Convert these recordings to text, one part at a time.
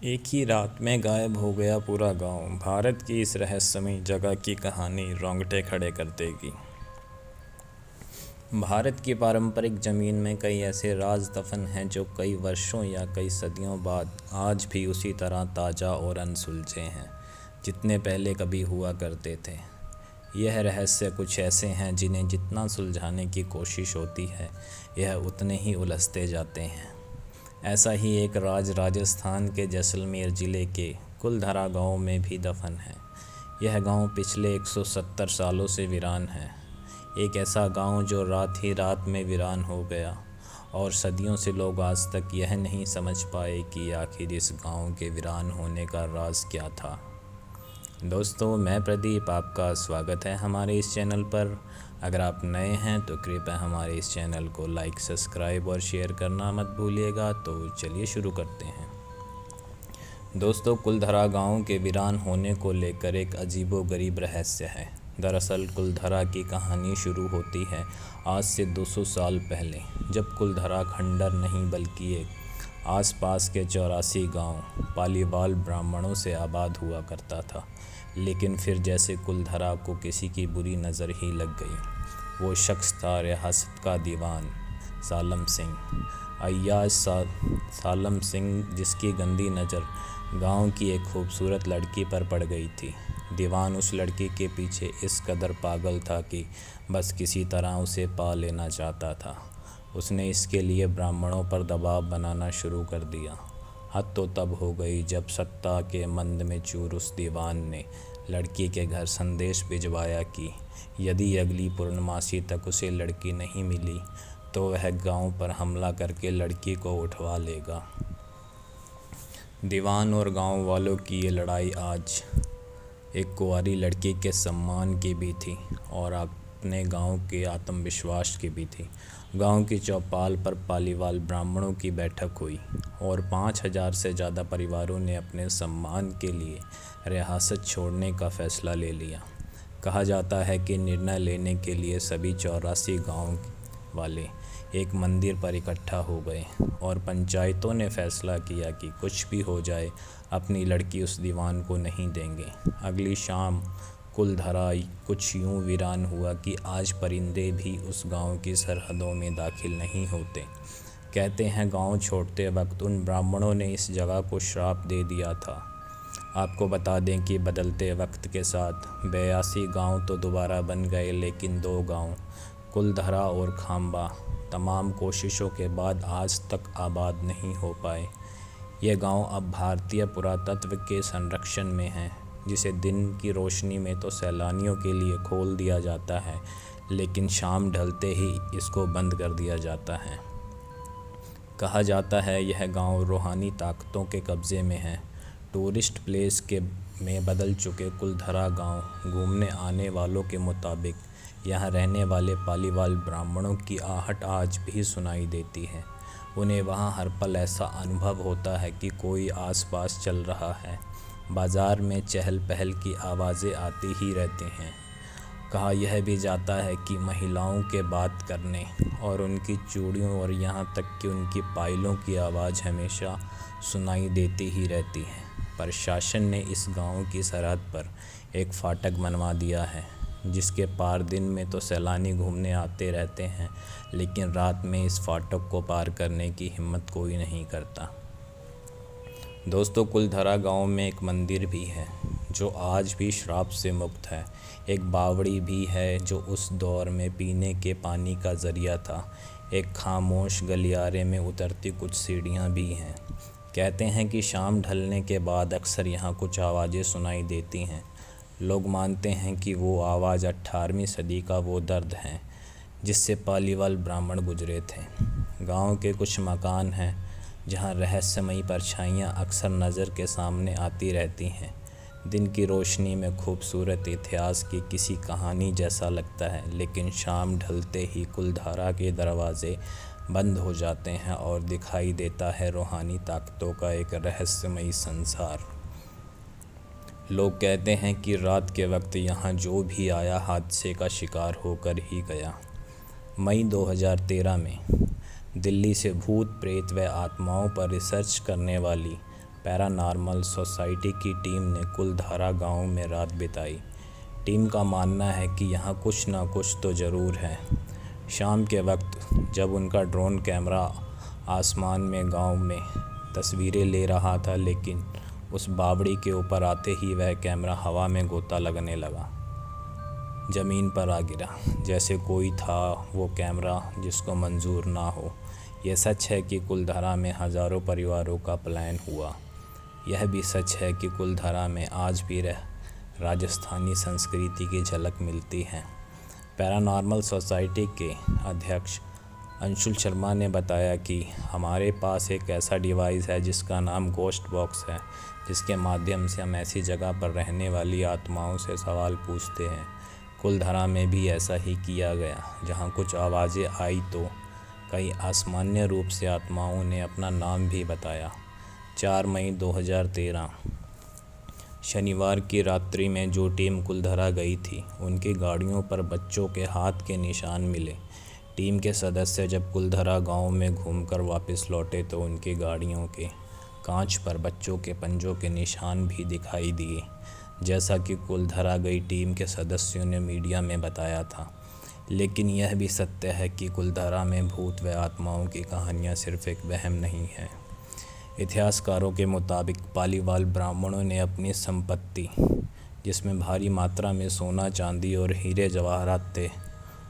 एक ही रात में गायब हो गया पूरा गांव। भारत की इस रहस्यमयी जगह की कहानी रोंगटे खड़े कर देगी। भारत की पारंपरिक ज़मीन में कई ऐसे राज दफन हैं जो कई वर्षों या कई सदियों बाद आज भी उसी तरह ताज़ा और अनसुलझे हैं जितने पहले कभी हुआ करते थे। यह रहस्य कुछ ऐसे हैं जिन्हें जितना सुलझाने की कोशिश होती है यह उतने ही उलझते जाते हैं। ऐसा ही एक राज राजस्थान के जैसलमेर ज़िले के कुलधरा गांव में भी दफन है। यह गांव पिछले 170 सालों से वीरान है। एक ऐसा गांव जो रात ही रात में वीरान हो गया और सदियों से लोग आज तक यह नहीं समझ पाए कि आखिर इस गांव के वीरान होने का राज क्या था। दोस्तों, मैं प्रदीप, आपका स्वागत है हमारे इस चैनल पर। अगर आप नए हैं तो कृपया हमारे इस चैनल को लाइक, सब्सक्राइब और शेयर करना मत भूलिएगा। तो चलिए शुरू करते हैं। दोस्तों, कुलधरा गांव के वीरान होने को लेकर एक अजीबोगरीब रहस्य है। दरअसल कुलधरा की कहानी शुरू होती है आज से 200 साल पहले, जब कुलधरा खंडर नहीं बल्कि एक आसपास के 84 गांव पालीवाल ब्राह्मणों से आबाद हुआ करता था। लेकिन फिर जैसे कुलधरा को किसी की बुरी नज़र ही लग गई। वो शख्स था रियासत का दीवान सालम सिंह, अय्याज सालम सिंह, जिसकी गंदी नज़र गांव की एक खूबसूरत लड़की पर पड़ गई थी। दीवान उस लड़की के पीछे इस कदर पागल था कि बस किसी तरह उसे पा लेना चाहता था। उसने इसके लिए ब्राह्मणों पर दबाव बनाना शुरू कर दिया। हद तो तब हो गई जब सत्ता के मंद में चूर उस दीवान ने लड़की के घर संदेश भिजवाया कि यदि अगली पूर्णमासी तक उसे लड़की नहीं मिली तो वह गांव पर हमला करके लड़की को उठवा लेगा। दीवान और गांव वालों की ये लड़ाई आज एक कुंवारी लड़की के सम्मान की भी थी और अपने गांव के आत्मविश्वास की भी थी। गांव की चौपाल पर पालीवाल ब्राह्मणों की बैठक हुई और 5000 से ज़्यादा परिवारों ने अपने सम्मान के लिए रियासत छोड़ने का फ़ैसला ले लिया। कहा जाता है कि निर्णय लेने के लिए सभी 84 गांव वाले एक मंदिर पर इकट्ठा हो गए और पंचायतों ने फ़ैसला किया कि कुछ भी हो जाए अपनी लड़की उस दीवान को नहीं देंगे। अगली शाम कुलधरा कुछ यूं वीरान हुआ कि आज परिंदे भी उस गांव की सरहदों में दाखिल नहीं होते। कहते हैं गांव छोड़ते वक्त उन ब्राह्मणों ने इस जगह को श्राप दे दिया था। आपको बता दें कि बदलते वक्त के साथ 82 गांव तो दोबारा बन गए, लेकिन 2 गांव कुलधरा और खांबा तमाम कोशिशों के बाद आज तक आबाद नहीं हो पाए। ये गांव अब भारतीय पुरातत्व के संरक्षण में है, जिसे दिन की रोशनी में तो सैलानियों के लिए खोल दिया जाता है, लेकिन शाम ढलते ही इसको बंद कर दिया जाता है। कहा जाता है यह गांव रूहानी ताकतों के कब्ज़े में है। टूरिस्ट प्लेस के में बदल चुके कुलधरा गांव घूमने आने वालों के मुताबिक यहाँ रहने वाले पालीवाल ब्राह्मणों की आहट आज भी सुनाई देती है। उन्हें वहाँ हर पल ऐसा अनुभव होता है कि कोई आसपास चल रहा है। बाज़ार में चहल पहल की आवाज़ें आती ही रहती हैं। कहा यह भी जाता है कि महिलाओं के बात करने और उनकी चूड़ियों और यहाँ तक कि उनकी पायलों की आवाज़ हमेशा सुनाई देती ही रहती है। प्रशासन ने इस गांव की सरहद पर एक फाटक बनवा दिया है, जिसके पार दिन में तो सैलानी घूमने आते रहते हैं, लेकिन रात में इस फाटक को पार करने की हिम्मत कोई नहीं करता। दोस्तों, कुलधरा गांव में एक मंदिर भी है जो आज भी श्राप से मुक्त है। एक बावड़ी भी है जो उस दौर में पीने के पानी का ज़रिया था। एक खामोश गलियारे में उतरती कुछ सीढ़ियाँ भी हैं। कहते हैं कि शाम ढलने के बाद अक्सर यहाँ कुछ आवाज़ें सुनाई देती हैं। लोग मानते हैं कि वो आवाज़ 18वीं सदी का वो दर्द है जिससे पालीवाल ब्राह्मण गुजरे थे। गांव के कुछ मकान हैं जहां रहस्यमयी परछाइयां अक्सर नज़र के सामने आती रहती हैं। दिन की रोशनी में खूबसूरत इतिहास की किसी कहानी जैसा लगता है, लेकिन शाम ढलते ही कुलधरा के दरवाज़े बंद हो जाते हैं और दिखाई देता है रूहानी ताकतों का एक रहस्यमयी संसार। लोग कहते हैं कि रात के वक्त यहाँ जो भी आया हादसे का शिकार होकर ही गया। मई 2013 में दिल्ली से भूत प्रेत व आत्माओं पर रिसर्च करने वाली पैरानॉर्मल सोसाइटी की टीम ने कुलधारा गांव में रात बिताई। टीम का मानना है कि यहाँ कुछ ना कुछ तो ज़रूर है। शाम के वक्त जब उनका ड्रोन कैमरा आसमान में गांव में तस्वीरें ले रहा था, लेकिन उस बावड़ी के ऊपर आते ही वह कैमरा हवा में गोता लगने लगा, ज़मीन पर आ गिरा। जैसे कोई था वो कैमरा जिसको मंजूर ना हो। यह सच है कि कुलधारा में हज़ारों परिवारों का पलायन हुआ। यह भी सच है कि कुलधारा में आज भी राजस्थानी संस्कृति की झलक मिलती है। पैरानॉर्मल सोसाइटी के अध्यक्ष अंशुल शर्मा ने बताया कि हमारे पास एक ऐसा डिवाइस है जिसका नाम गोस्ट बॉक्स है, जिसके माध्यम से हम ऐसी जगह पर रहने वाली आत्माओं से सवाल पूछते हैं। कुलधारा में भी ऐसा ही किया गया। जहां कुछ आवाज़ें आई तो कई असामान्य रूप से आत्माओं ने अपना नाम भी बताया। 4 मई 2013 शनिवार की रात्रि में जो टीम कुलधारा गई थी, उनकी गाड़ियों पर बच्चों के हाथ के निशान मिले। टीम के सदस्य जब कुलधारा गांव में घूमकर वापस लौटे तो उनकी गाड़ियों के कांच पर बच्चों के पंजों के निशान भी दिखाई दिए, जैसा कि कुलधारा गई टीम के सदस्यों ने मीडिया में बताया था। लेकिन यह भी सत्य है कि कुलधारा में भूत व आत्माओं की कहानियाँ सिर्फ एक वहम नहीं है। इतिहासकारों के मुताबिक पालीवाल ब्राह्मणों ने अपनी संपत्ति, जिसमें भारी मात्रा में सोना, चांदी और हीरे जवाहरात थे,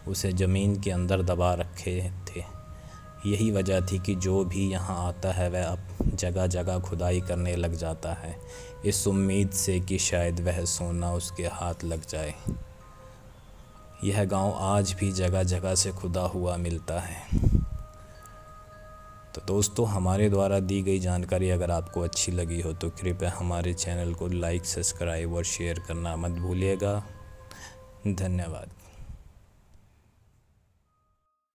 उसे ज़मीन के अंदर दबा रखे थे। यही वजह थी कि जो भी यहाँ आता है वह अब जगह जगह खुदाई करने लग जाता है, इस उम्मीद से कि शायद वह सोना उसके हाथ लग जाए। यह गांव आज भी जगह जगह से खुदा हुआ मिलता है। तो दोस्तों, हमारे द्वारा दी गई जानकारी अगर आपको अच्छी लगी हो तो कृपया हमारे चैनल को लाइक, सब्सक्राइब और शेयर करना मत भूलिएगा। धन्यवाद।